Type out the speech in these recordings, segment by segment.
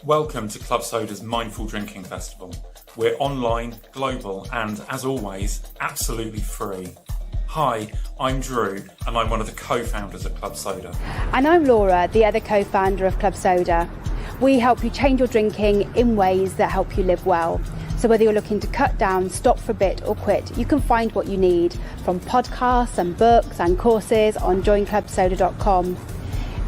Welcome to Club Soda's Mindful Drinking Festival. We're online, global, and as always, absolutely free. Hi, I'm Drew, and I'm one of the co-founders of Club Soda. And I'm Laura, the other co-founder of Club Soda. We help you change your drinking in ways that help you live well. So whether you're looking to cut down, stop for a bit, or quit, you can find what you need from podcasts and books and courses on joinclubsoda.com.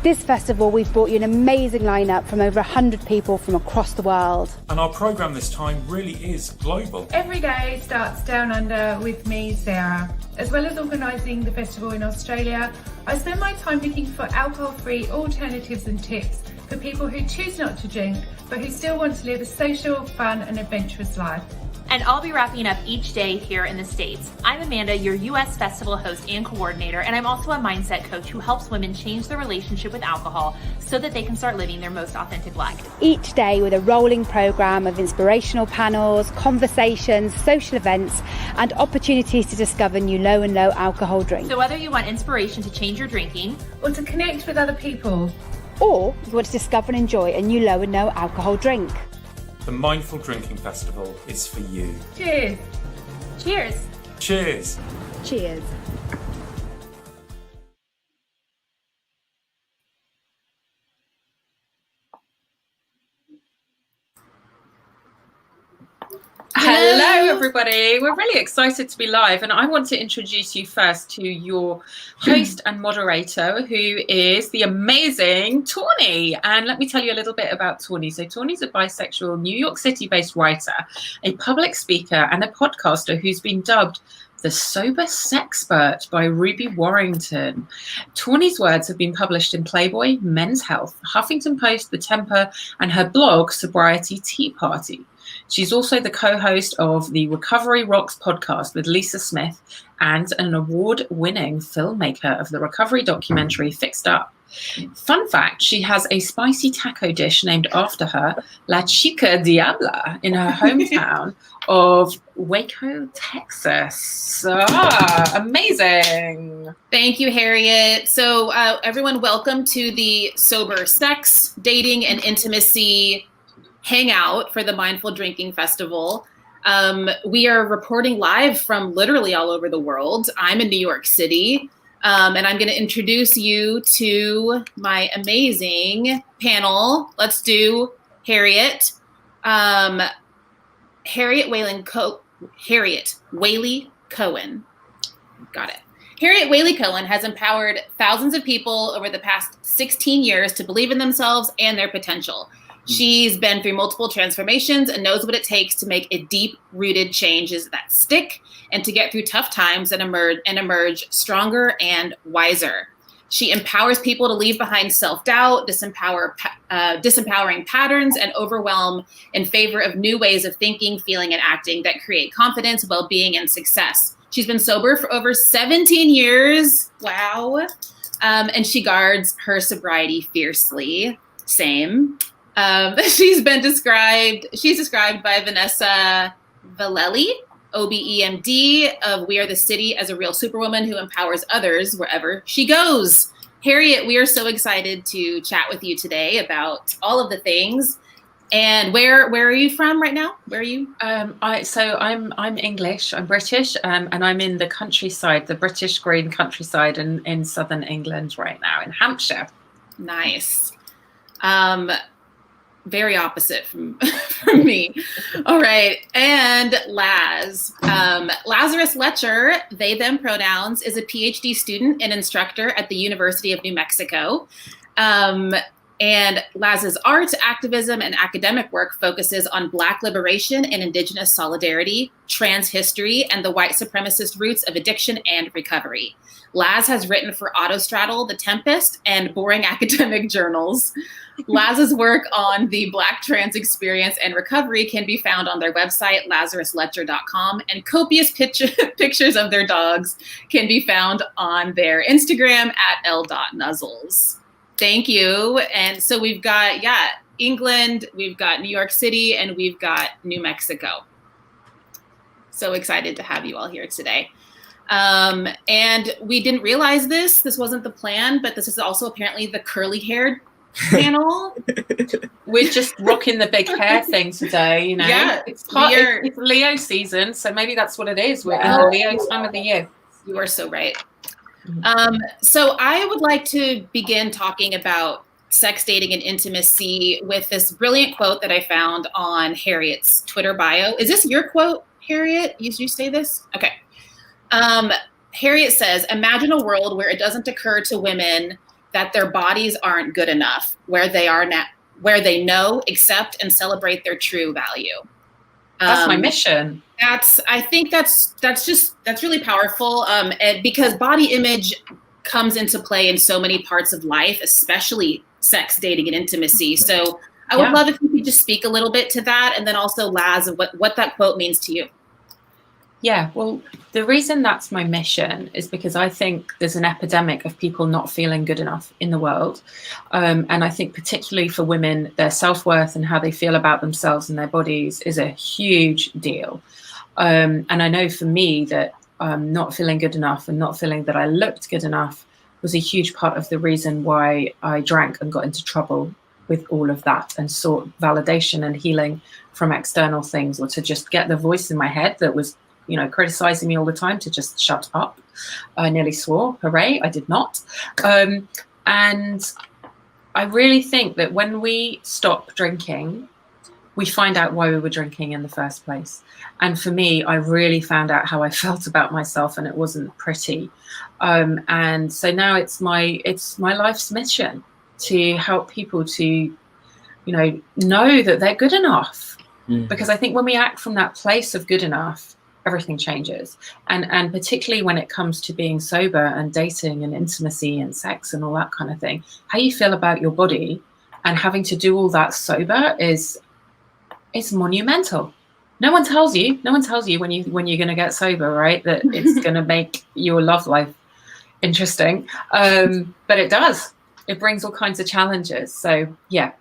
This festival, we've brought you an amazing lineup from over 100 people from across the world. And our programme this time really is global. Every day starts down under with me, Sarah. As well as organising the festival in Australia, I spend my time looking for alcohol-free alternatives and tips for people who choose not to drink, but who still want to live a social, fun and adventurous life. And I'll be wrapping up each day here in the States. I'm Amanda, your US festival host and coordinator, and I'm also a mindset coach who helps women change their relationship with alcohol so that they can start living their most authentic life. Each day with a rolling programme of inspirational panels, conversations, social events, and opportunities to discover new low and low alcohol drinks. So whether you want inspiration to change your drinking, Or to connect with other people, or you want to discover and enjoy a new low and no alcohol drink, The Mindful Drinking Festival is for you. cheers! cheers! Cheers! cheers. Hello everybody, we're really excited to be live, and I want to introduce you first to your host and moderator, who is the amazing Tawny. And let me tell you a little bit about Tawny. So Tawny's a bisexual New York City based writer, a public speaker and a podcaster who's been dubbed the Sober Sexpert by Ruby Warrington. Tawny's words have been published in Playboy, Men's Health, Huffington Post, The Temper, and her blog Sobriety Tea Party. She's also the co-host of the Recovery Rocks podcast with Lisa Smith and an award-winning filmmaker of the recovery documentary Fixed Up. Fun fact, she has a spicy taco dish named after her, La Chica Diabla, in her hometown of Waco, Texas. Amazing. Thank you, Harriet. So everyone, welcome to the Sober Sex, Dating, and Intimacy Hangout for the Mindful Drinking Festival. We are reporting live from literally all over the world. I'm in New York City, and I'm going to introduce you to my amazing panel. Let's do Harriet. Harriet Waley Cohen. Got it. Harriet Waley Cohen has empowered thousands of people over the past 16 years to believe in themselves and their potential. She's been through multiple transformations and knows what it takes to make a deep-rooted changes that stick and to get through tough times and emerge stronger and wiser. She empowers people to leave behind self-doubt, disempowering patterns, and overwhelm in favor of new ways of thinking, feeling, and acting that create confidence, well-being, and success. She's been sober for over 17 years. Wow. And she guards her sobriety fiercely. Same. She's described by Vanessa Vallely, OBEMD, of We Are the City, as a real superwoman who empowers others wherever she goes. Harriet, we are so excited to chat with you today about all of the things. And where are you from right now? Where are you? I'm English. I'm British, and I'm in the countryside, the British green countryside in southern England right now, in Hampshire. Nice. Very opposite from me. All right. And Lazarus Letcher, they, them pronouns, is a PhD student and instructor at the University of New Mexico. And Laz's art, activism, and academic work focuses on Black liberation and Indigenous solidarity, trans history, and the white supremacist roots of addiction and recovery. Laz has written for Autostraddle, The Tempest, and Boring Academic Journals. Laz's work on the Black trans experience and recovery can be found on their website, LazarusLetcher.com, and copious pictures of their dogs can be found on their Instagram at l.nuzzles. Thank you. And so we've got, England, we've got New York City, and we've got New Mexico. So excited to have you all here today. And we didn't realize this wasn't the plan, but this is also apparently the curly-haired panel. We're just rocking the big hair thing today, you know. Yeah, it's Leo season, so maybe that's what it is. We're in the Leo time of the year. You are so right. So I would like to begin talking about sex, dating, and intimacy with this brilliant quote that I found on Harriet's Twitter bio. Is this your quote, Harriet? You say this? Okay. Harriet says, imagine a world where it doesn't occur to women that their bodies aren't good enough, where they know, accept, and celebrate their true value. That's my mission. I think that's really powerful. And because body image comes into play in so many parts of life, especially sex, dating, and intimacy. So I would love if you could just speak a little bit to that, and then also, Laz, what that quote means to you. Yeah, well, the reason that's my mission is because I think there's an epidemic of people not feeling good enough in the world. And I think particularly for women, their self-worth and how they feel about themselves and their bodies is a huge deal. And I know for me that not feeling good enough and not feeling that I looked good enough was a huge part of the reason why I drank and got into trouble with all of that and sought validation and healing from external things, or to just get the voice in my head that was, you know, criticizing me all the time to just shut up. I nearly swore, hooray, I did not. And I really think that when we stop drinking, we find out why we were drinking in the first place. And for me, I really found out how I felt about myself, and it wasn't pretty. And so now it's my life's mission to help people to, you know that they're good enough. Because I think when we act from that place of good enough, everything changes. And particularly when it comes to being sober and dating and intimacy and sex and all that kind of thing, how you feel about your body and having to do all that sober is monumental. No one tells you when you're going to get sober, right, that it's going to make your love life interesting. But it does. It brings all kinds of challenges. So yeah.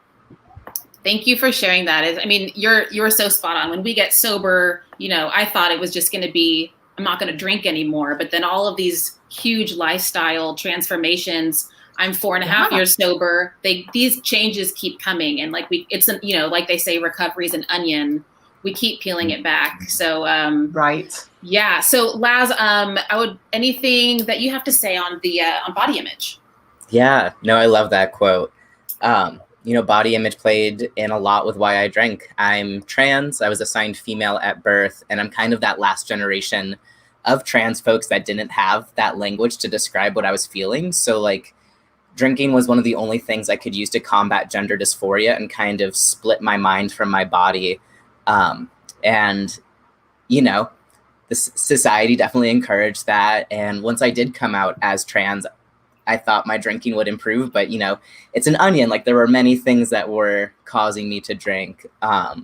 Thank you for sharing that. I mean, you're so spot on. When we get sober, I thought it was just going to be, I'm not going to drink anymore. But then all of these huge lifestyle transformations, I'm 4.5 years sober. These changes keep coming. And like like they say, recovery is an onion. We keep peeling it back. So, right. Yeah. So Laz, anything that you have to say on on body image? Yeah, no, I love that quote. Body image played in a lot with why I drank. I'm trans. I was assigned female at birth, and I'm kind of that last generation of trans folks that didn't have that language to describe what I was feeling. So like drinking was one of the only things I could use to combat gender dysphoria and kind of split my mind from my body. The society definitely encouraged that. And once I did come out as trans, I thought my drinking would improve, but it's an onion. Like there were many things that were causing me to drink. But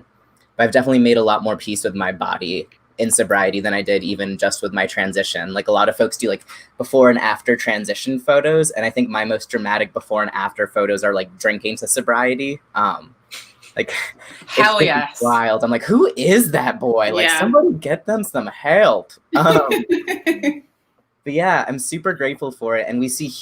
I've definitely made a lot more peace with my body in sobriety than I did even just with my transition. Like a lot of folks do like before and after transition photos. And I think my most dramatic before and after photos are like drinking to sobriety. Like hell yes. Wild. I'm like, who is that boy? Like somebody get them some help. But yeah, I'm super grateful for it. And we see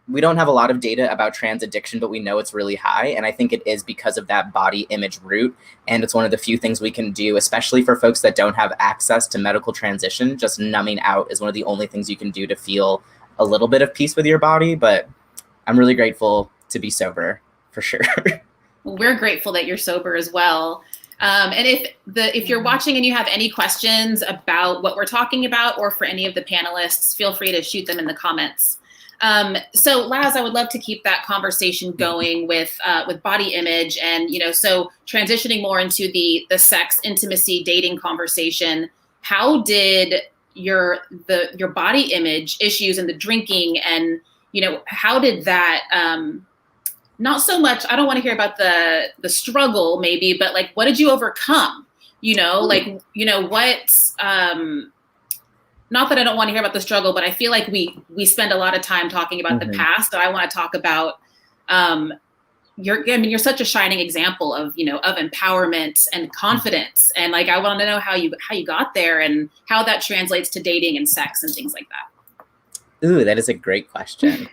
we don't have a lot of data about trans addiction, but we know it's really high. And I think it is because of that body image root. And it's one of the few things we can do, especially for folks that don't have access to medical transition. Just numbing out is one of the only things you can do to feel a little bit of peace with your body. But I'm really grateful to be sober, for sure. We're grateful that you're sober as well. And if you're watching and you have any questions about what we're talking about, or for any of the panelists, feel free to shoot them in the comments. So Laz, I would love to keep that conversation going with body image, and so transitioning more into the sex, intimacy, dating conversation. How did your body image issues and the drinking, and how did that not so much, I don't want to hear about the struggle maybe, but like, what did you overcome? What, not that I don't want to hear about the struggle, but I feel like we spend a lot of time talking about the past. So I want to talk about, you're such a shining example of empowerment and confidence. And like, I want to know how you got there and how that translates to dating and sex and things like that. Ooh, that is a great question.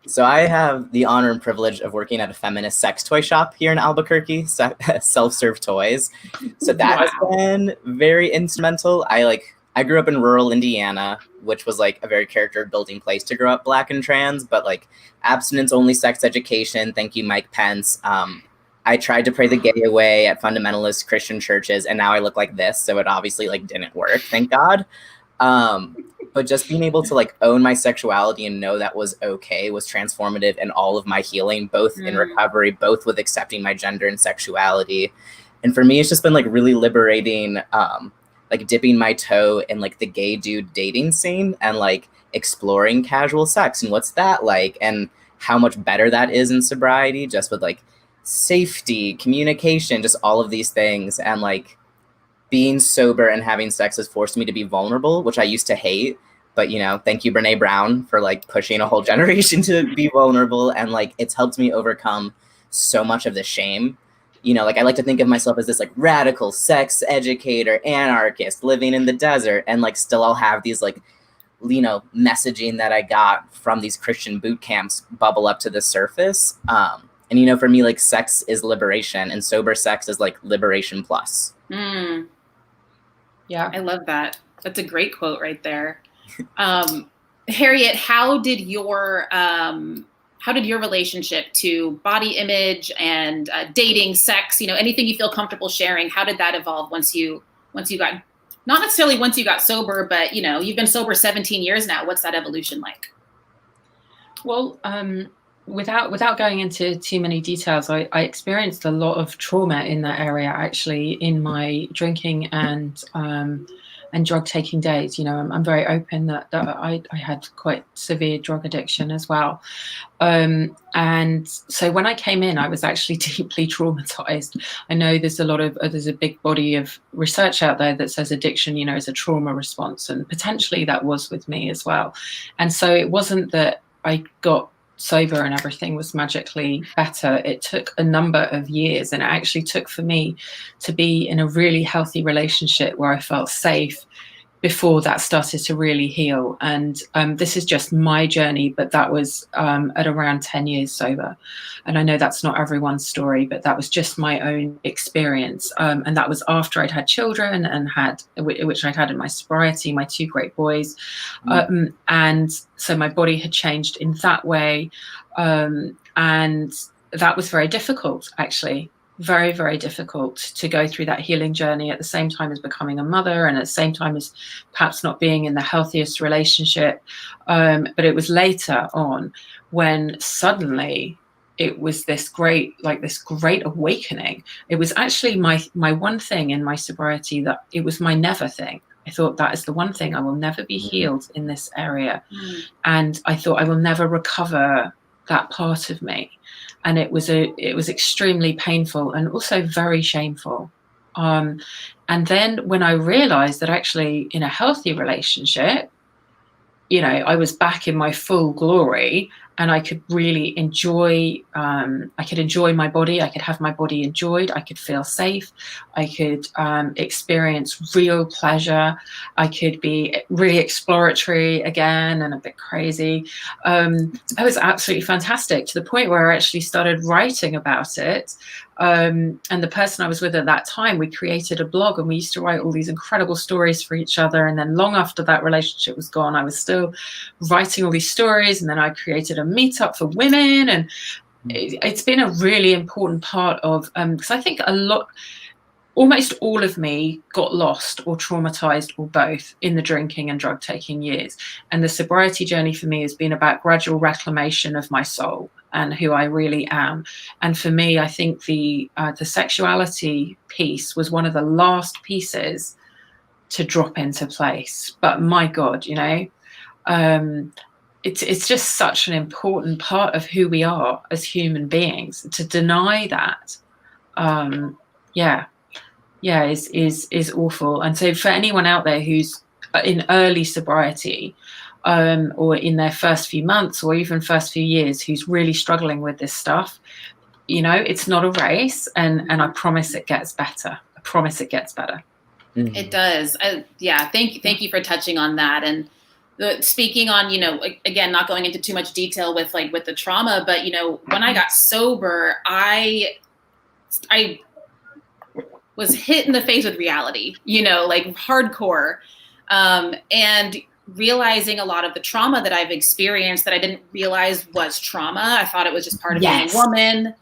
So I have the honor and privilege of working at a feminist sex toy shop here in Albuquerque, Self-Serve Toys. So that has been very instrumental. I grew up in rural Indiana, which was like a very character building place to grow up Black and trans, but like abstinence only sex education. Thank you, Mike Pence. I tried to pray the gay away at fundamentalist Christian churches, and now I look like this. So it obviously like didn't work, thank God. But just being able to like own my sexuality and know that was okay was transformative in all of my healing, both in recovery, both with accepting my gender and sexuality. And for me, it's just been like really liberating, like dipping my toe in like the gay dude dating scene and like exploring casual sex and what's that like and how much better that is in sobriety, just with like safety, communication, just all of these things. And like being sober and having sex has forced me to be vulnerable, which I used to hate. But, you know, thank you, Brene Brown, for like pushing a whole generation to be vulnerable. And like, it's helped me overcome so much of the shame. You know, like I like to think of myself as this like radical sex educator, anarchist living in the desert. And like, still I'll have these like, you know, messaging that I got from these Christian boot camps bubble up to the surface. And, you know, for me, like sex is liberation and sober sex is like liberation plus. Yeah, I love that. That's a great quote right there. Harriet, how did your relationship to body image and dating, sex, you know, anything you feel comfortable sharing, how did that evolve once you got, not necessarily once you got sober, but, you know, you've been sober 17 years now. What's that evolution like? Well, without going into too many details, I experienced a lot of trauma in that area, actually, in my drinking and drug taking days. You know, I'm very open that I had quite severe drug addiction as well. And so when I came in, I was actually deeply traumatized. I know there's a big body of research out there that says addiction, you know, is a trauma response, and potentially that was with me as well. And so it wasn't that I got sober and everything was magically better. It took a number of years, and it actually took for me to be in a really healthy relationship where I felt safe before that started to really heal. And this is just my journey, but that was at around 10 years sober. And I know that's not everyone's story, but that was just my own experience. And that was after I'd had children and which I'd had in my sobriety, my 2 great boys. And so my body had changed in that way. And that was very difficult, actually. Very, very difficult to go through that healing journey at the same time as becoming a mother and at the same time as perhaps not being in the healthiest relationship. But it was later on when suddenly it was this great awakening. It was actually my one thing in my sobriety, that it was my never thing. I thought that is the one thing, I will never be healed in this area. And I thought I will never recover that part of me. And it was extremely painful and also very shameful. And then when I realized that actually in a healthy relationship, you know, I was back in my full glory and I could really enjoy my body. I could have my body enjoyed. I could feel safe. I could experience real pleasure. I could be really exploratory again and a bit crazy. It was absolutely fantastic, to the point where I actually started writing about it. And the person I was with at that time, we created a blog and we used to write all these incredible stories for each other. And then long after that relationship was gone, I was still writing all these stories. And then I created a meetup for women. And it's been a really important part of, because I think almost all of me got lost or traumatized or both in the drinking and drug taking years. And the sobriety journey for me has been about gradual reclamation of my soul and who I really am. And for me, I think the sexuality piece was one of the last pieces to drop into place. But my God, you know, it's just such an important part of who we are as human beings. To deny that, is awful. And so for anyone out there who's in early sobriety, or in their first few months or even first few years, who's really struggling with this stuff, you know, it's not a race, and I promise it gets better. I promise it gets better. It does. Thank you for touching on that. And speaking on, again, not going into too much detail with the trauma, but, when I got sober, I was hit in the face with reality, hardcore. And realizing a lot of the trauma that I've experienced that I didn't realize was trauma. I thought it was just part of being a woman.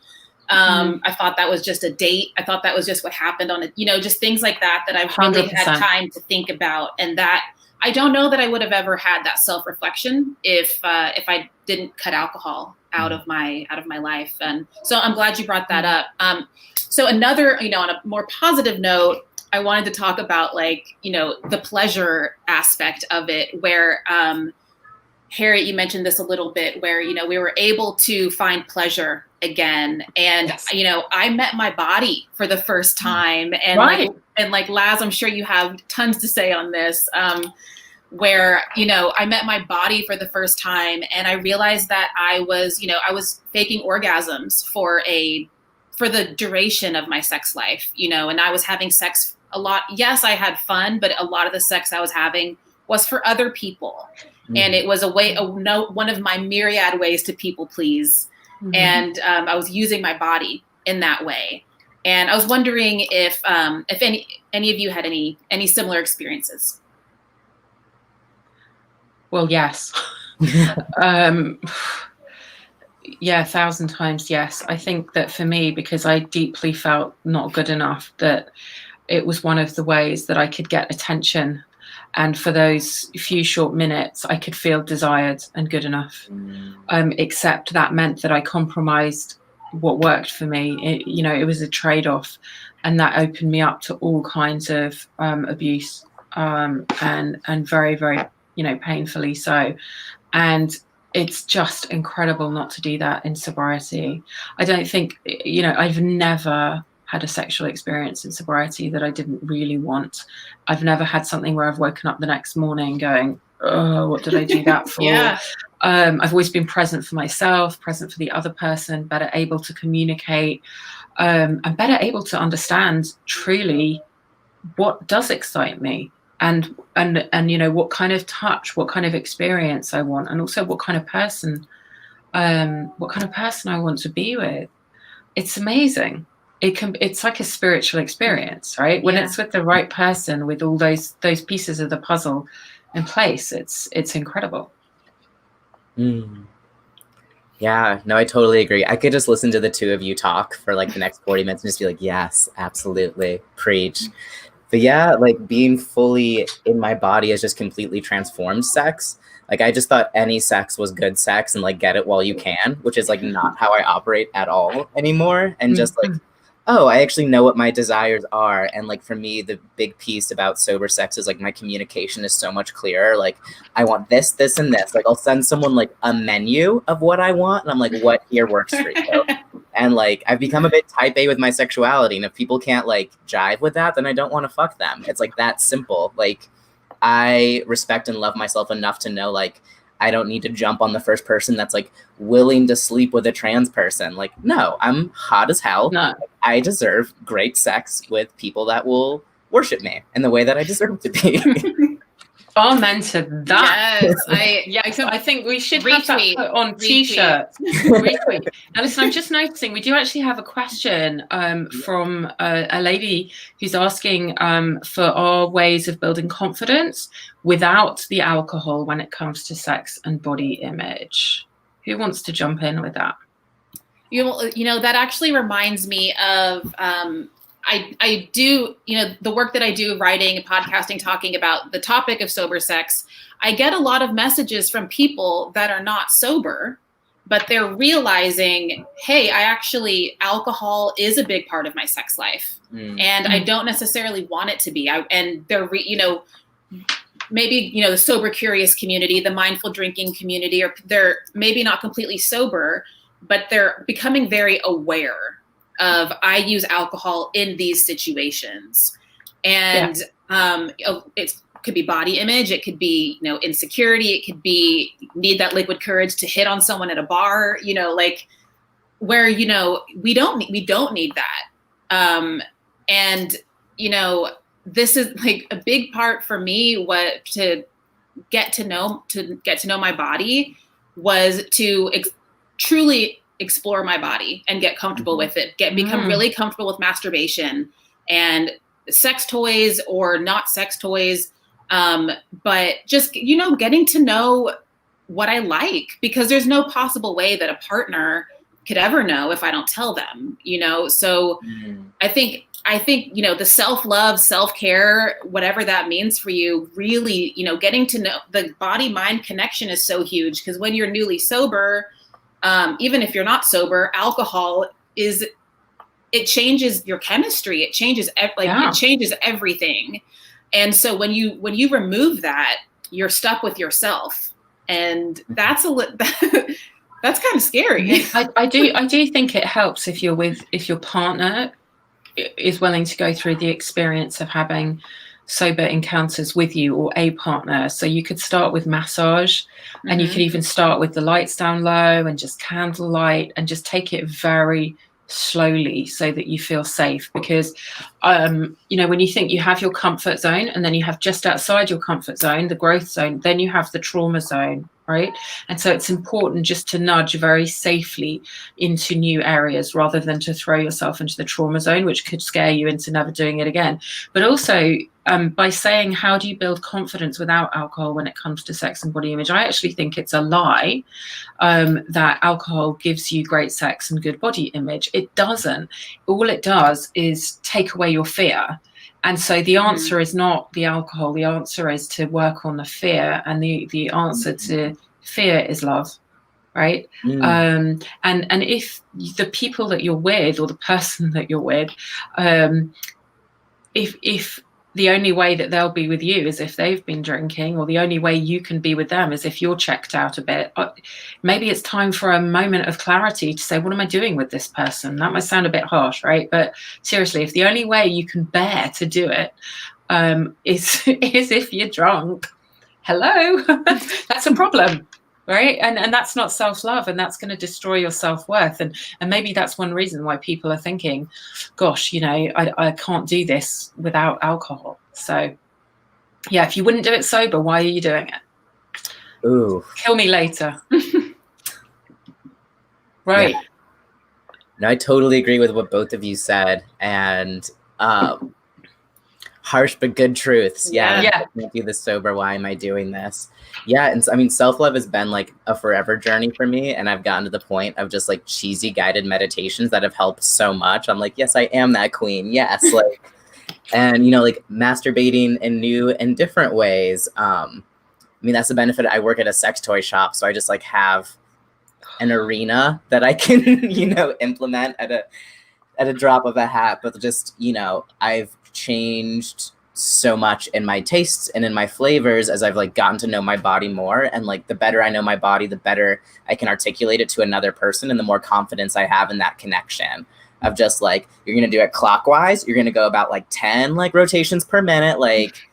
I thought that was just a date. I thought that was just what happened on it, just things like that I've really 100%. had time to think about. And that I don't know that I would have ever had that self-reflection if I didn't cut alcohol out of my life. And so I'm glad you brought that up. So another, on a more positive note, I wanted to talk about the pleasure aspect of it, where Harriet, you mentioned this a little bit, where, we were able to find pleasure again. And, I met my body for the first time. And Laz, I'm sure you have tons to say on this, where, I met my body for the first time, and I realized that I was faking orgasms for the duration of my sex life, and I was having sex a lot. Yes, I had fun, but a lot of the sex I was having was for other people. And it was one of my myriad ways to people please. And I was using my body in that way. And I was wondering if any of you had any similar experiences. Well, yes. Yeah, 1,000 times yes. I think that for me, because I deeply felt not good enough, that it was one of the ways that I could get attention. And for those few short minutes, I could feel desired and good enough. Except that meant that I compromised what worked for me. It was a trade-off, and that opened me up to all kinds of abuse, and very, very, painfully so. And it's just incredible not to do that in sobriety. I don't think, I've never had a sexual experience in sobriety that I didn't really want. I've never had something where I've woken up the next morning going, oh, what did I do that for? Yeah. I've always been present for myself, present for the other person, better able to communicate, and better able to understand truly what does excite me, and what kind of touch, what kind of experience I want, and also what kind of person I want to be with. It's amazing. It's like a spiritual experience, right? When it's with the right person, with all those pieces of the puzzle in place, it's incredible. Yeah, no, I totally agree. I could just listen to the two of you talk for the next 40 minutes and just be like, yes, absolutely, preach. But yeah, being fully in my body has just completely transformed sex. I just thought any sex was good sex and get it while you can, which is not how I operate at all anymore. And just oh, I actually know what my desires are. And for me, the big piece about sober sex is my communication is so much clearer. I want this, this, and this. I'll send someone a menu of what I want. And I'm what here works for you? And I've become a bit type A with my sexuality. And if people can't jive with that, then I don't want to fuck them. It's that simple. I respect and love myself enough to know I don't need to jump on the first person that's willing to sleep with a trans person. No, I'm hot as hell. No. I deserve great sex with people that will worship me in the way that I deserve to be. Amen to that. Yes, I think we should have that put on t-shirts. Retweet. Now listen, I'm just noticing we do actually have a question from a lady who's asking for our ways of building confidence without the alcohol when it comes to sex and body image. Who wants to jump in with that? That actually reminds me of I do, the work that I do, writing and podcasting, talking about the topic of sober sex. I get a lot of messages from people that are not sober, but they're realizing, hey, alcohol is a big part of my sex life. And I don't necessarily want it to be. And they're, maybe, the sober curious community, the mindful drinking community, or they're maybe not completely sober, but they're becoming very aware of I use alcohol in these situations. And it could be body image, it could be, insecurity, it could be need that liquid courage to hit on someone at a bar, where, we don't need that. And, this is a big part for me, get to know my body was to truly explore my body and get comfortable with it, become really comfortable with masturbation and sex toys or not sex toys. But just, getting to know what I like, because there's no possible way that a partner could ever know if I don't tell them, So I think, the self-love, self-care, whatever that means for you, really, getting to know the body-mind connection is so huge, because when you're newly sober, even if you're not sober, alcohol it changes your chemistry. It changes it changes everything. And so when you remove that, you're stuck with yourself, and that's that's kind of scary. I do think it helps if your partner is willing to go through the experience of having sober encounters with you, or a partner. So you could start with massage, and you could even start with the lights down low and just candlelight, and just take it very slowly so that you feel safe. Because when you think you have your comfort zone, and then you have just outside your comfort zone the growth zone, then you have the trauma zone, right? And so it's important just to nudge very safely into new areas, rather than to throw yourself into the trauma zone, which could scare you into never doing it again. But also by saying, how do you build confidence without alcohol when it comes to sex and body image? I actually think it's a lie that alcohol gives you great sex and good body image. It doesn't. All it does is take away your fear. And so the answer is not the alcohol. The answer is to work on the fear, and the answer to fear is love, right? And if the people that you're with, or the person that you're with, if the only way that they'll be with you is if they've been drinking, or the only way you can be with them is if you're checked out a bit, maybe it's time for a moment of clarity to say, what am I doing with this person? That might sound a bit harsh, right? But seriously, if the only way you can bear to do it is if you're drunk, hello, that's a problem. Right. And that's not self-love, and that's going to destroy your self-worth. And maybe that's one reason why people are thinking, gosh, I can't do this without alcohol. So, yeah, if you wouldn't do it sober, why are you doing it? Ooh. Kill me later. Right. Yeah. No, I totally agree with what both of you said. And harsh but good truths. Yeah. I can't do this sober. Why am I doing this? Yeah. And so, I mean, self-love has been like a forever journey for me. And I've gotten to the point of just like cheesy guided meditations that have helped so much. I'm like, yes, I am that queen. Yes. Like, and, like masturbating in new and different ways. I mean, that's the benefit. I work at a sex toy shop. So I just like have an arena that I can, implement at a drop of a hat. But just, I've changed so much in my tastes and in my flavors as I've like gotten to know my body more. And like the better I know my body, the better I can articulate it to another person, and the more confidence I have in that connection of just like, you're going to do it clockwise. You're going to go about like 10 like rotations per minute, like,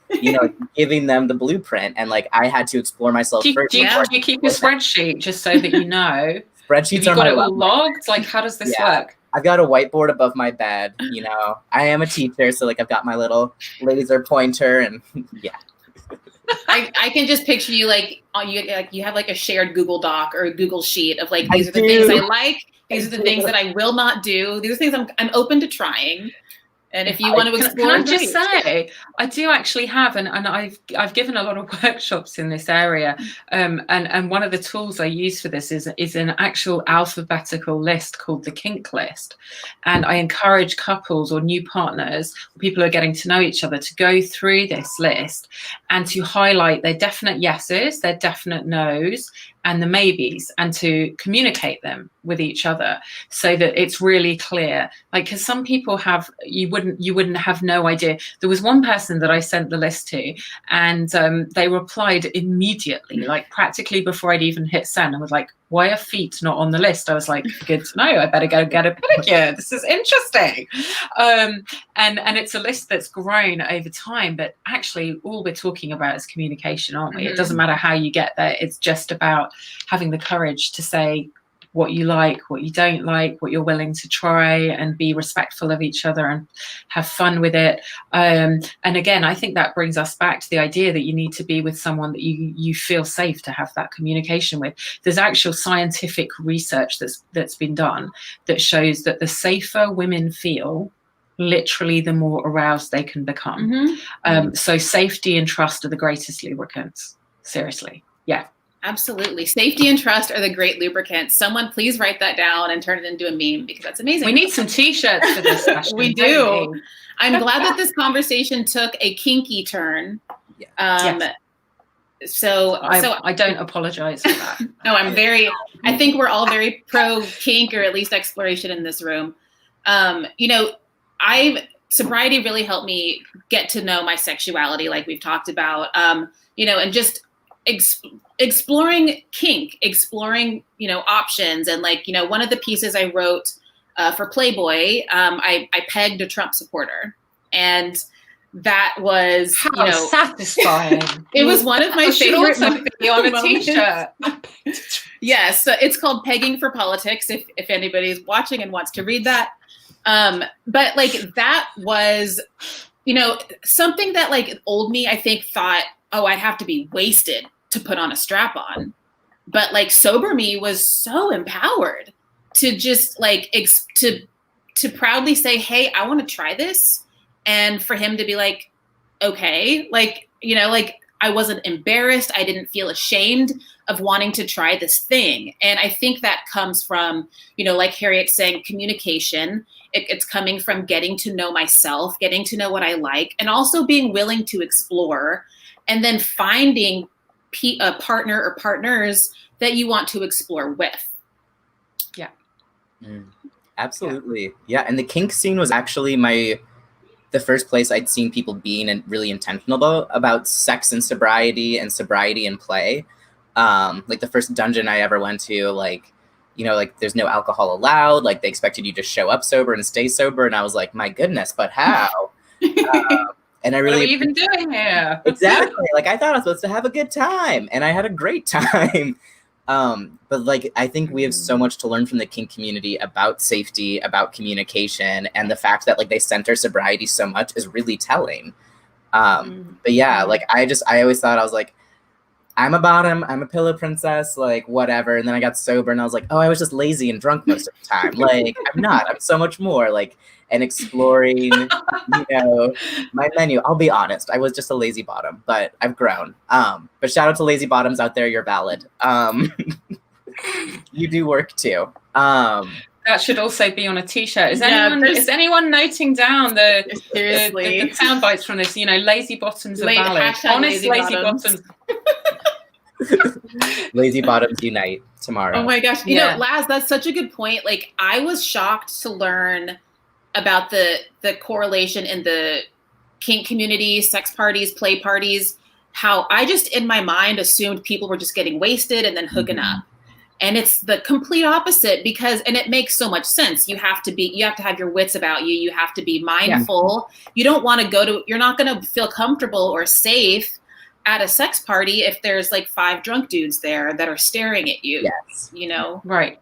giving them the blueprint. And like, I had to explore myself first. Do you keep a spreadsheet just so that you know? Spreadsheets have you got it all logged? Like, how does this work? I've got a whiteboard above my bed, I am a teacher, so like I've got my little laser pointer, and I can just picture you like you have like a shared Google Doc or a Google Sheet of like, these are the things I like, these are the things that I will not do, these are things I'm open to trying. And if you want to explore, can I just say, I do actually have, and I've given a lot of workshops in this area, and one of the tools I use for this is an actual alphabetical list called the kink list, and I encourage couples or new partners, people who are getting to know each other, to go through this list and to highlight their definite yeses, their definite nos, and the maybes, and to communicate them with each other so that it's really clear. Like, because some people have, you wouldn't have no idea. There was one person that I sent the list to, and they replied immediately, like practically before I'd even hit send, and was like, why are feet not on the list? I was like, good to know, I better go get a pedicure. This is interesting. And it's a list that's grown over time, but actually all we're talking about is communication, aren't we? It doesn't matter how you get there. It's just about having the courage to say, what you like, what you don't like, what you're willing to try, and be respectful of each other and have fun with it. And again, I think that brings us back to the idea that you need to be with someone that you feel safe to have that communication with. There's actual scientific research that's been done that shows that the safer women feel, literally the more aroused they can become. So safety and trust are the greatest lubricants. Seriously. Yeah. Absolutely. Safety and trust are the great lubricants. Someone please write that down and turn it into a meme, because that's amazing. We need some t-shirts for this session. We do. I'm glad that this conversation took a kinky turn. Yes. So I don't apologize for that. No, I think we're all very pro kink, or at least exploration in this room. Sobriety really helped me get to know my sexuality, like we've talked about, and just exploring kink, exploring, options. And one of the pieces I wrote for Playboy, I pegged a Trump supporter, and that was, satisfying. It was one of my favorite be on a t-shirt. Yes, so it's called Pegging for Politics, if anybody's watching and wants to read that. But that was, something that old me, I think, thought, oh, I'd have to be wasted to put on a strap on. But sober me was so empowered to just to proudly say, hey, I want to try this. And for him to be like, okay, I wasn't embarrassed. I didn't feel ashamed of wanting to try this thing. And I think that comes from, like Harriet saying, communication. It's coming from getting to know myself, getting to know what I like, and also being willing to explore, and then finding a partner or partners that you want to explore with. Yeah. Absolutely. Yeah. And the kink scene was actually the first place I'd seen people being really intentional about sex and sobriety and play. The first dungeon I ever went to, there's no alcohol allowed. They expected you to show up sober and stay sober. And I was like, my goodness, but how? And I really, what are we even doing here? Exactly. I thought I was supposed to have a good time, and I had a great time. But I think we have so much to learn from the kink community about safety, about communication, and the fact that they center sobriety so much is really telling. But yeah, I always thought I was I'm a bottom, I'm a pillow princess, whatever. And then I got sober and I was like, oh, I was just lazy and drunk most of the time. I'm not, I'm so much more and exploring, my menu. I'll be honest, I was just a lazy bottom, but I've grown. But shout out to lazy bottoms out there, you're valid. You do work too. That should also be on a t-shirt. Is anyone noting down the sound bites from this? Lazy bottoms are valid. Honest lazy bottoms. Lazy bottoms unite tomorrow. Oh my gosh. Laz, that's such a good point. I was shocked to learn about the correlation in the kink community, sex parties, play parties, how I just in my mind assumed people were just getting wasted and then hooking up. And it's the complete opposite, and it makes so much sense. You have to have your wits about you. You have to be mindful. Yeah. You don't want to you're not going to feel comfortable or safe at a sex party if there's 5 drunk dudes there that are staring at you. Yes. Right.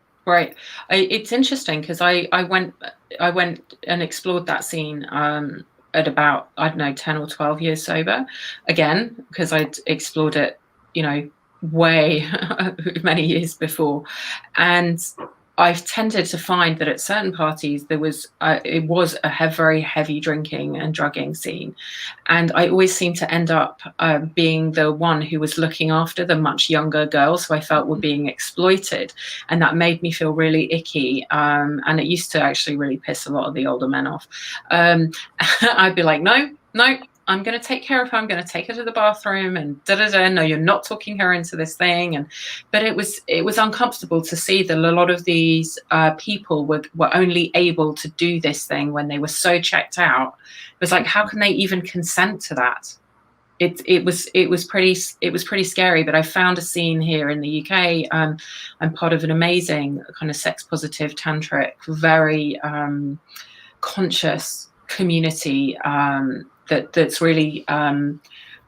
It's interesting because I went and explored that scene at about, 10 or 12 years sober, again, because I'd explored it, way many years before. And I've tended to find that at certain parties there was it was a very heavy drinking and drugging scene, and I always seemed to end up being the one who was looking after the much younger girls who I felt were being exploited, and that made me feel really icky, and it used to actually really piss a lot of the older men off. I'd be like, no, I'm going to take care of her. I'm going to take her to the bathroom and No, you're not talking her into this thing. But it was uncomfortable to see that a lot of these people were only able to do this thing when they were so checked out. It was how can they even consent to that? It was pretty scary. But I found a scene here in the UK. I'm part of an amazing kind of sex positive tantric, very conscious community that's really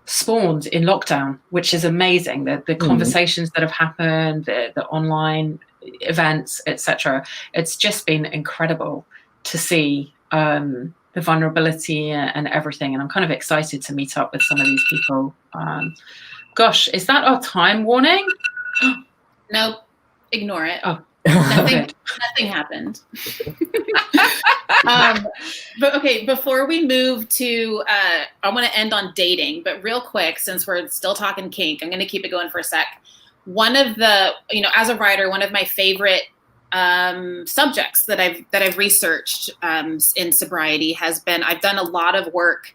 spawned in lockdown, which is amazing. The conversations that have happened, the online events, etc. It's just been incredible to see the vulnerability and everything. And I'm kind of excited to meet up with some of these people. Gosh, is that our time warning? No, ignore it. Oh, nothing happened. But okay, before we move to, I want to end on dating, but real quick, since we're still talking kink, I'm going to keep it going for a sec. One of the, as a writer, one of my favorite subjects that I've researched in sobriety has been, I've done a lot of work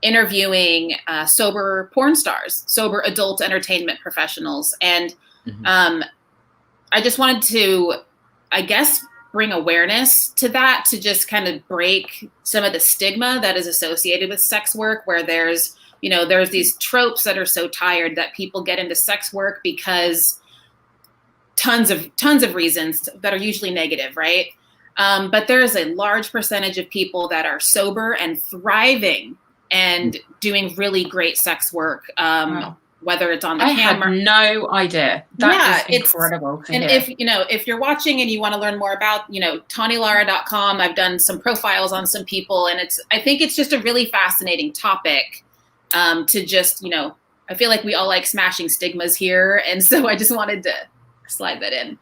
interviewing sober porn stars, sober adult entertainment professionals. And I just wanted to, I guess, bring awareness to that, to just kind of break some of the stigma that is associated with sex work, where there's these tropes that are so tired that people get into sex work because tons of reasons that are usually negative, right? But there is a large percentage of people that are sober and thriving and doing really great sex work. Wow. Whether it's on the camera. I had no idea. That is incredible to hear. If you're watching and you want to learn more about, tawnylara.com, I've done some profiles on some people, and I think it's just a really fascinating topic to just, I feel like we all like smashing stigmas here. And so I just wanted to slide that in.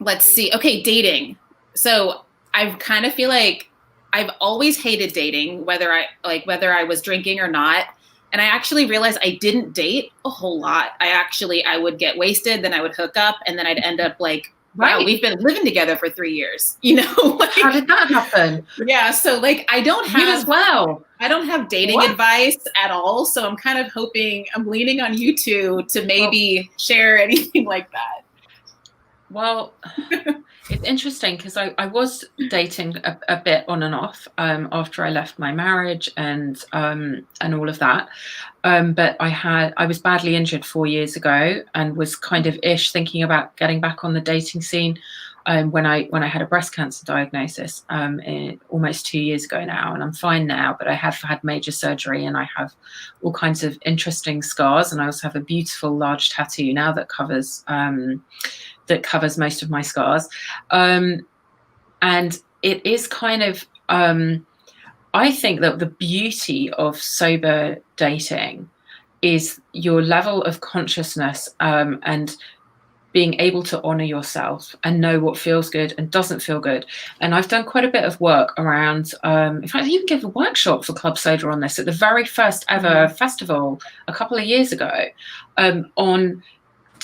Let's see. Okay. Dating. So I kind of feel like I've always hated dating, whether I was drinking or not. And I actually realized I didn't date a whole lot. I would get wasted, then I would hook up, and then I'd end up like, wow, we've been living together for 3 years. How did that happen? Yeah. So I don't have, you as well. I don't have dating advice at all. So I'm kind of I'm leaning on you two to maybe share anything like that. Well, it's interesting because I was dating a bit on and off after I left my marriage and all of that. But I was badly injured 4 years ago and was kind of thinking about getting back on the dating scene when I had a breast cancer diagnosis almost 2 years ago now. And I'm fine now, but I have had major surgery and I have all kinds of interesting scars. And I also have a beautiful large tattoo now that covers most of my scars. And it is kind of, I think that the beauty of sober dating is your level of consciousness and being able to honor yourself and know what feels good and doesn't feel good. And I've done quite a bit of work around, in fact, I even gave a workshop for Club Soda on this at the very first ever festival a couple of years ago, on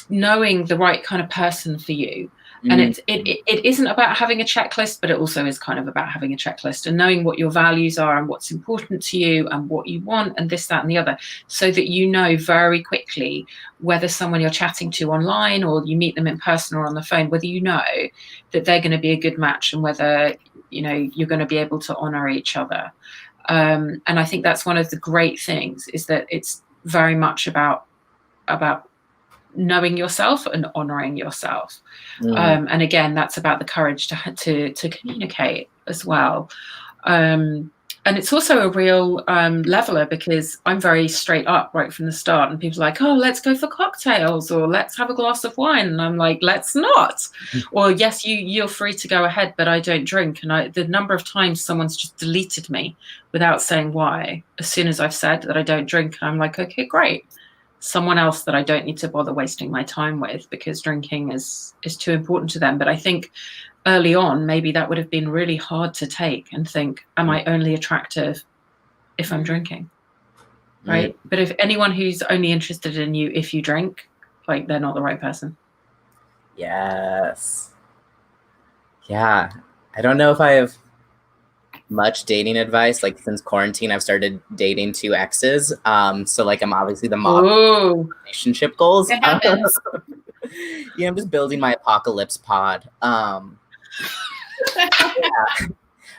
knowing the right kind of person for you. And it isn't about having a checklist, but it also is kind of about having a checklist and knowing what your values are and what's important to you and what you want and this, that, and the other, so that you know very quickly whether someone you're chatting to online or you meet them in person or on the phone, whether you know that they're going to be a good match and whether, you're going to be able to honor each other. And I think that's one of the great things, is that it's very much about knowing yourself and honoring yourself. And again, that's about the courage to communicate as well. And it's also a real leveler, because I'm very straight up right from the start, and people are like, oh, let's go for cocktails or let's have a glass of wine. And I'm like, let's not. Or yes, you're free to go ahead, but I don't drink. And the number of times someone's just deleted me without saying why, as soon as I've said that I don't drink, and I'm like, okay, great. Someone else that I don't need to bother wasting my time with, because drinking is too important to them. But I think early on, maybe that would have been really hard to take and think, am I only attractive if I'm drinking? Right. But if anyone who's only interested in you if you drink, they're not the right person. Yes. Yeah. I don't know if I have much dating advice. Since quarantine, I've started dating 2 exes. So I'm obviously the model of relationship goals. Yeah, I'm just building my apocalypse pod. Yeah.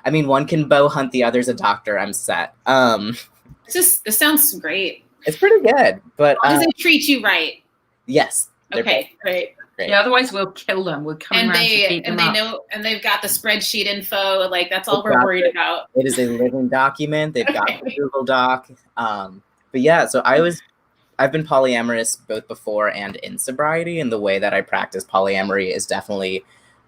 I mean, one can bow hunt, the other's a doctor. I'm set. This sounds great. It's pretty good, but does it treat you right? Yes. Okay, great. Yeah, otherwise we'll kill them. We'll come around to beat them up. Know, and they've got the spreadsheet info. That's all we're worried about. It is a living document. They've got the Google Doc. But yeah, so I was I've been polyamorous both before and in sobriety, and the way that I practice polyamory is definitely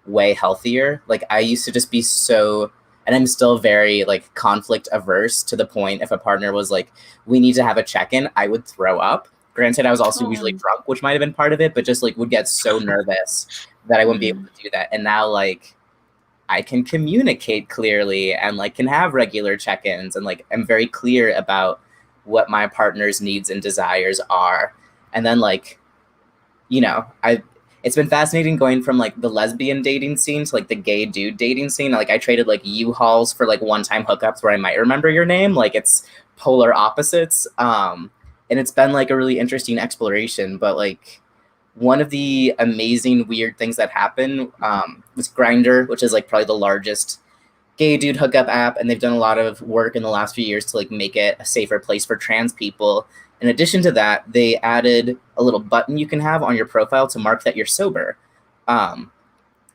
way healthier. Like I used to just be so, and I'm still very like conflict averse to the point if a partner was like, we need to have a check-in, I would throw up. Granted, I was also usually drunk, which might have been part of it, but just like would get so nervous that I wouldn't be able to do that. And now like I can communicate clearly and like can have regular check-ins and like I'm very clear about what my partner's needs and desires are. And then like, you know, it's been fascinating going from like the lesbian dating scene to like the gay dude dating scene. Like I traded like U-Hauls for like one-time hookups where I might remember your name. Like it's polar opposites. And it's been like a really interesting exploration, but like one of the amazing weird things that happened was Grindr, which is like probably the largest gay dude hookup app. And they've done a lot of work in the last few years to like make it a safer place for trans people. In addition to that, they added a little button you can have on your profile to mark that you're sober.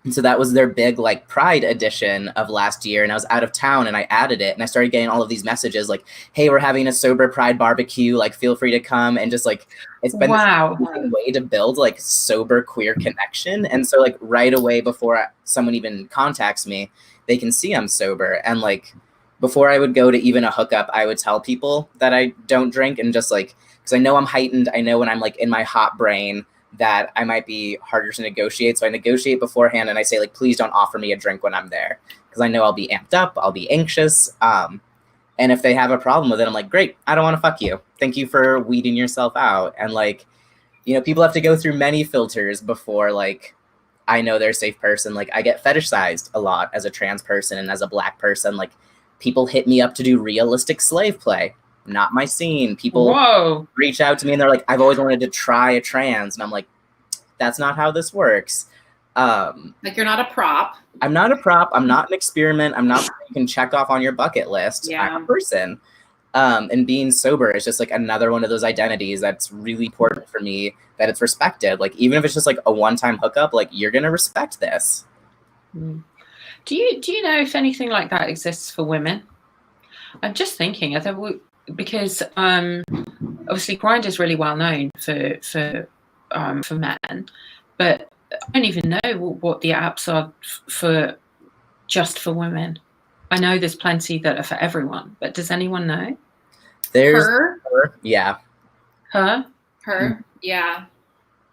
And so that was their big like Pride edition of last year. And I was out of town and I added it and I started getting all of these messages like, hey, we're having a sober Pride barbecue. Like, feel free to come. And just like, it's been wow. this way to build like sober queer connection. And so like right away before someone even contacts me, they can see I'm sober. And like, before I would go to even a hookup, I would tell people that I don't drink and just like, because I know I'm heightened. I know when I'm like in my hot brain that I might be harder to negotiate. So I negotiate beforehand and I say like, please don't offer me a drink when I'm there. Because I know I'll be amped up, I'll be anxious. And if they have a problem with it, I'm like, great, I don't want to fuck you. Thank you for weeding yourself out. And like, you know, people have to go through many filters before like, I know they're a safe person. Like I get fetishized a lot as a trans person and as a Black person. Like people hit me up to do realistic slave play. Not my scene. People reach out to me and they're like, I've always wanted to try a trans. And I'm like, that's not how this works. Like you're not a prop. I'm not a prop. I'm not an experiment. I'm not something you can check off on your bucket list. Yeah. I'm a person. And being sober is just like another one of those identities that's really important for me, that it's respected. Like, even if it's just like a one-time hookup, like you're going to respect this. Do you know if anything like that exists for women? I'm just thinking, because obviously Grindr is really well known for men, but I don't even know what the apps are for just for women. I know there's plenty that are for everyone, but does anyone know? There's Her? Yeah. Her, yeah.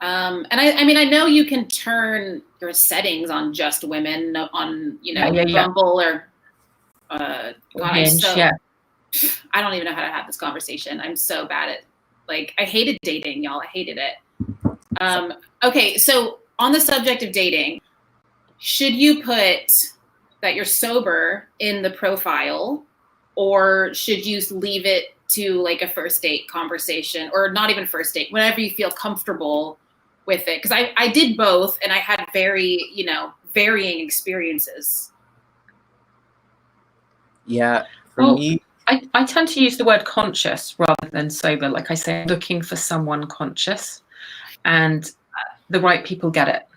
And I mean, I know you can turn your settings on just women on, you know, Bumble or Hinge, I don't even know how to have this conversation. I'm so bad at, like, I hated dating, y'all. I hated it. Okay, so on the subject of dating, should you put that you're sober in the profile, or should you leave it to like a first date conversation, or not even first date, whenever you feel comfortable with it? Because I did both and I had very, you know, varying experiences. Yeah, for me, I tend to use the word conscious rather than sober. Like I say, looking for someone conscious, and the right people get it.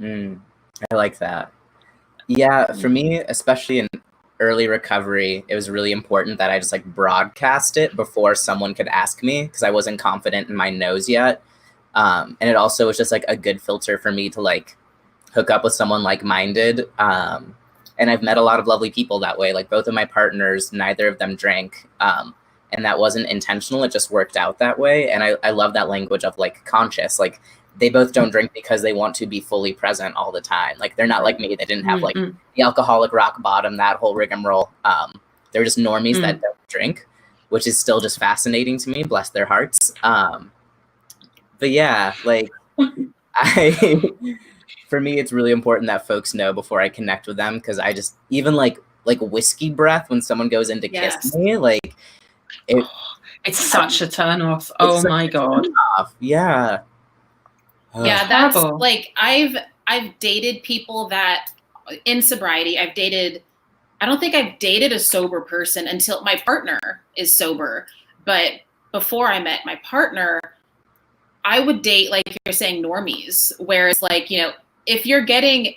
I like that. Yeah, for me, especially in early recovery, it was really important that I just like broadcast it before someone could ask me, because I wasn't confident in my nose yet. And it also was just like a good filter for me to like hook up with someone like-minded. And I've met a lot of lovely people that way. Like both of my partners, neither of them drank. And that wasn't intentional. It just worked out that way. And I love that language of like conscious. Like they both don't drink because they want to be fully present all the time. Like they're not like me. They didn't have like the alcoholic rock bottom, that whole rigmarole. They're just normies that don't drink, which is still just fascinating to me. Bless their hearts. But yeah, like for me, it's really important that folks know before I connect with them, because I just, even like whiskey breath when someone goes in to kiss me, like it's such a turn off. Oh my God. Yeah. Yeah, that's like, I've dated people that in sobriety, I don't think I've dated a sober person until my partner is sober. But before I met my partner, I would date, like you're saying, normies, where it's like, you know, if you're getting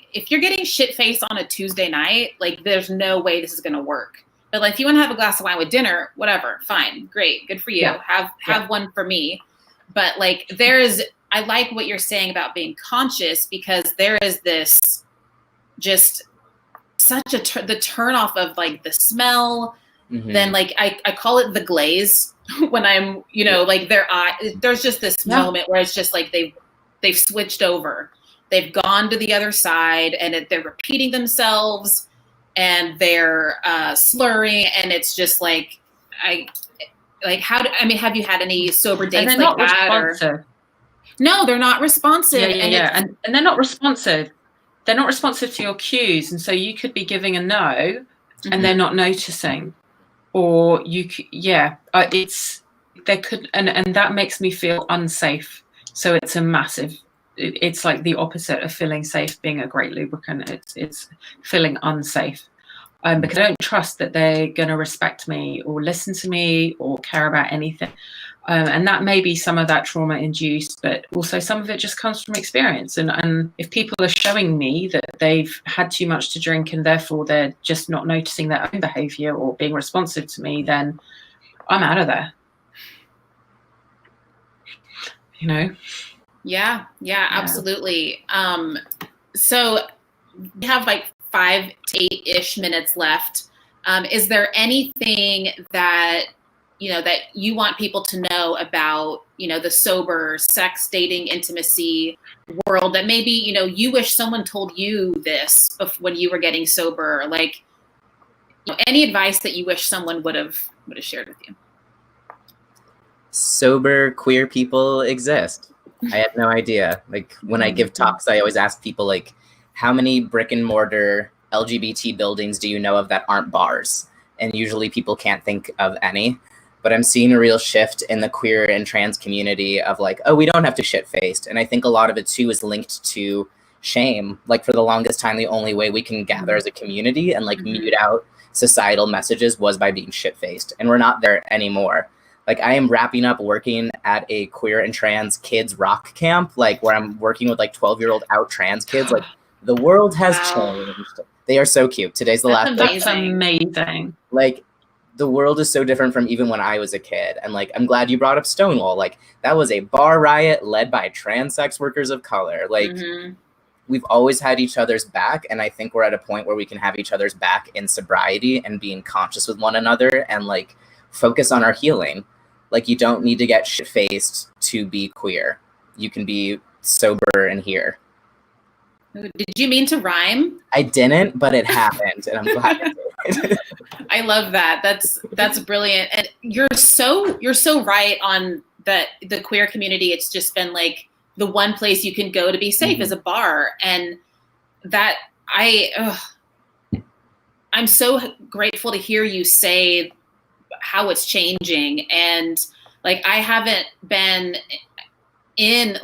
shit faced on a Tuesday night, like there's no way this is going to work. But like, if you want to have a glass of wine with dinner, whatever, fine, great, good for you. Yeah. Have one for me. But like, I like what you're saying about being conscious, because there is this just such the turn off of like the smell. Then like I call it the glaze when I'm, like there's just this moment where it's just like they've switched over. They've gone to the other side, and they're repeating themselves, and they're slurring, and it's just like have you had any sober dates and they're like not that? responsive. No, they're not responsive. And they're not responsive. They're not responsive to your cues, and so you could be giving a no, and they're not noticing, or it's they could, and that makes me feel unsafe. So it's a massive. It's like the opposite of feeling safe being a great lubricant. It's feeling unsafe, because I don't trust that they're going to respect me or listen to me or care about anything. And that may be some of that trauma induced, but also some of it just comes from experience. And if people are showing me that they've had too much to drink and therefore they're just not noticing their own behavior or being responsive to me, then I'm out of there. Yeah, absolutely. So we have like 5 to 8-ish minutes left. Is there anything that you want people to know about, the sober sex, dating, intimacy world that maybe, you wish someone told you this when you were getting sober? Like, any advice that you wish someone would have shared with you? Sober queer people exist. I had no idea. Like, when I give talks, I always ask people, like, how many brick and mortar LGBT buildings do you know of that aren't bars? And usually people can't think of any. But I'm seeing a real shift in the queer and trans community of like, oh, we don't have to shit-faced. And I think a lot of it too is linked to shame. Like, for the longest time, the only way we can gather as a community and like mute out societal messages was by being shit-faced. And we're not there anymore. Like, I am wrapping up working at a queer and trans kids rock camp, like where I'm working with like 12-year-old out trans kids. Like, the world has changed. They are so cute. Today's the last day. That's amazing. Like, the world is so different from even when I was a kid. And like, I'm glad you brought up Stonewall. Like, that was a bar riot led by trans sex workers of color. Like, we've always had each other's back. And I think we're at a point where we can have each other's back in sobriety and being conscious with one another and like focus on our healing. Like, you don't need to get shit-faced to be queer. You can be sober and here. Did you mean to rhyme? I didn't, but it happened, and I'm glad it did. I love that. That's brilliant. And you're so right on that. The queer community, it's just been like the one place you can go to be safe is a bar. And that I'm so grateful to hear you say how it's changing. And like, I haven't been in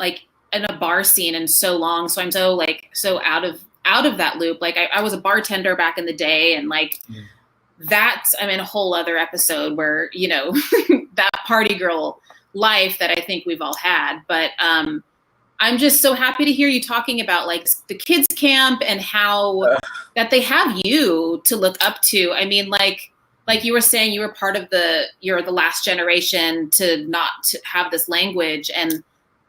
a bar scene in so long. So I'm so out of that loop. Like, I was a bartender back in the day, and like, I'm in a whole other episode where, that party girl life that I think we've all had. But I'm just so happy to hear you talking about like the kids camp and how that they have you to look up to. I mean, like you were saying, you were you're the last generation to not have this language, and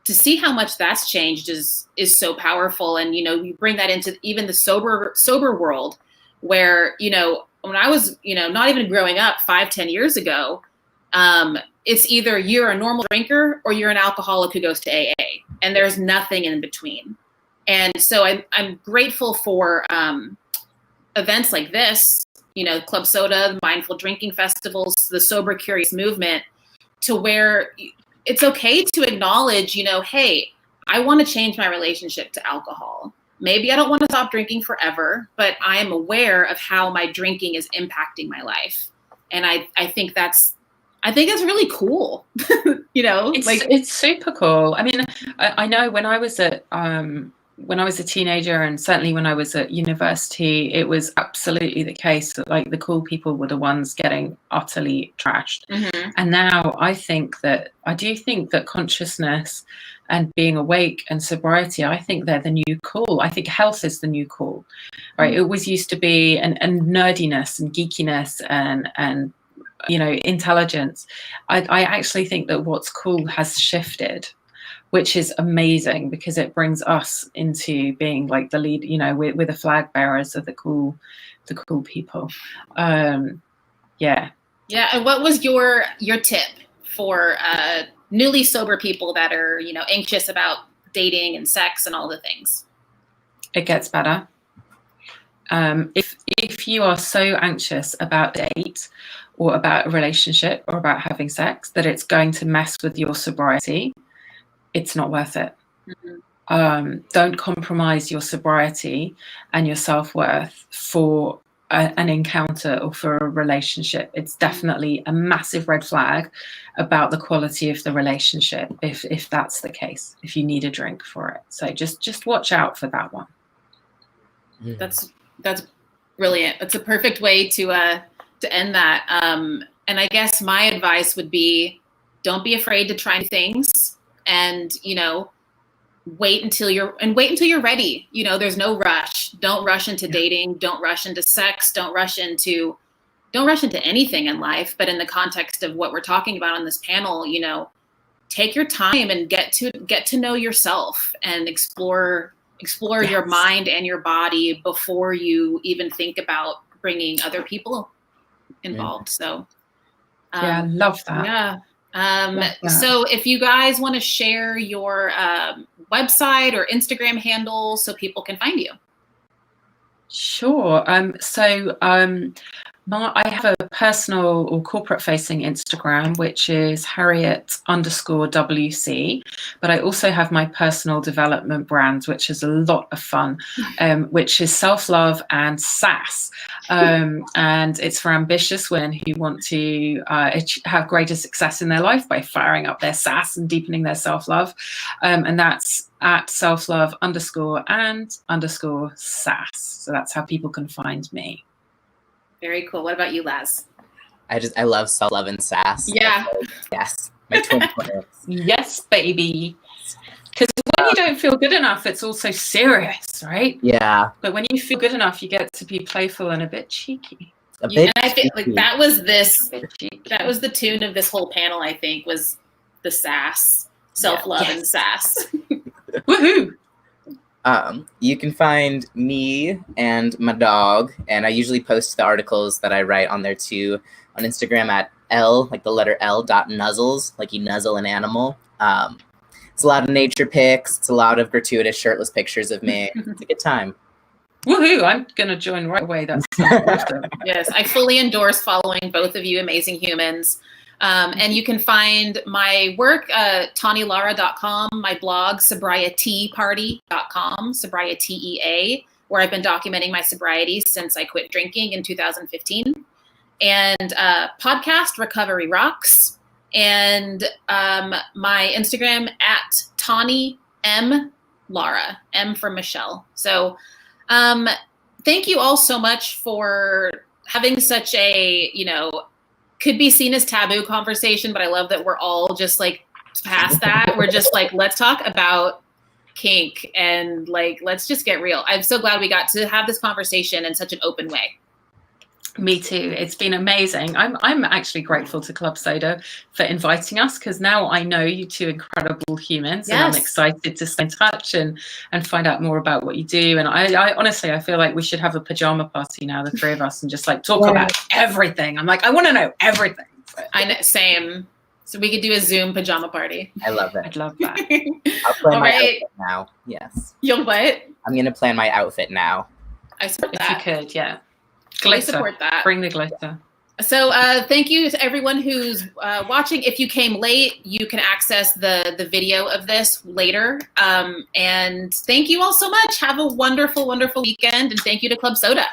to see how much that's changed is so powerful. And, you bring that into even the sober world where, when I was, not even growing up 5-10 years ago, it's either you're a normal drinker or you're an alcoholic who goes to AA, and there's nothing in between. And so I'm grateful for events like this, Club Soda, mindful drinking festivals, the Sober Curious movement, to where it's okay to acknowledge, hey, I want to change my relationship to alcohol. Maybe I don't want to stop drinking forever, but I am aware of how my drinking is impacting my life. And I think that's really cool. It's super cool. I mean, I know when I was at when I was a teenager, and certainly when I was at university, it was absolutely the case that like the cool people were the ones getting utterly trashed. And now I do think that consciousness and being awake and sobriety, I think they're the new cool. I think health is the new cool, right? It always used to be and nerdiness and geekiness and you know, intelligence. I actually think that what's cool has shifted, which is amazing because it brings us into being like the lead, you know, we're the flag bearers of the cool people. Yeah. And what was your tip for newly sober people that are, you know, anxious about dating and sex and all the things? It gets better. If you are so anxious about date or about a relationship or about having sex that it's going to mess with your sobriety, it's not worth it. Don't compromise your sobriety and your self-worth for an encounter or for a relationship. It's definitely a massive red flag about the quality of the relationship if that's the case, if you need a drink for it. So just watch out for that one. That's brilliant. That's a perfect way to end that. And I guess my advice would be, don't be afraid to try things, and, you know, wait until you're ready. You know, there's no rush. Don't rush into dating. Don't rush into sex. Don't rush into anything in life. But in the context of what we're talking about on this panel, you know, take your time and get to know yourself and explore your mind and your body before you even think about bringing other people involved. So I love that. So if you guys want to share your website or Instagram handle so people can find you. Sure. I have a personal or corporate facing Instagram, which is Harriet_WC, but I also have my personal development brand, which is a lot of fun, which is Self-Love and Sass. And it's for ambitious women who want to have greater success in their life by firing up their sass and deepening their self-love. And that's at self-love_and_sass. So that's how people can find me. Very cool. What about you, Laz? I love self-love and sass. Yeah. Yes. My twin twins. Yes, baby. Because when you don't feel good enough, it's also serious, right? Yeah. But when you feel good enough, you get to be playful and a bit cheeky. And I think like that was the tune of this whole panel, I think, was the sass, self-love and sass. Woohoo! You can find me and my dog, and I usually post the articles that I write on there too on Instagram at like the letter L.nuzzles, like you nuzzle an animal. It's a lot of nature pics. It's a lot of gratuitous shirtless pictures of me. It's a good time. Woohoo! I'm going to join right away. That's awesome. Yes, I fully endorse following both of you amazing humans. And you can find my work, tawnylara.com, my blog, sobrietyparty.com, sobriety, where I've been documenting my sobriety since I quit drinking in 2015. And podcast, Recovery Rocks. And my Instagram at Tawny M. Lara, M for Michelle. So thank you all so much for having such a, could be seen as taboo conversation, but I love that we're all just like past that. We're just like, let's talk about kink and like, let's just get real. I'm so glad we got to have this conversation in such an open way. Me too. It's been amazing. I'm actually grateful to Club Soda for inviting us, because now I know you two incredible humans. Yes. And I'm excited to stay in touch and find out more about what you do. And I honestly, I feel like we should have a pajama party now, the three of us, and just like talk about everything. I'm like, I want to know everything. I know, same. So we could do a Zoom pajama party. I love it. I'd love that. I'll plan my outfit now. Yes. You'll what? I'm going to plan my outfit now. I support that. If you could, yeah. Glitter. I support that. Bring the glitter. So thank you to everyone who's watching. If you came late, you can access the video of this later. And thank you all so much. Have a wonderful, wonderful weekend. And thank you to Club Soda.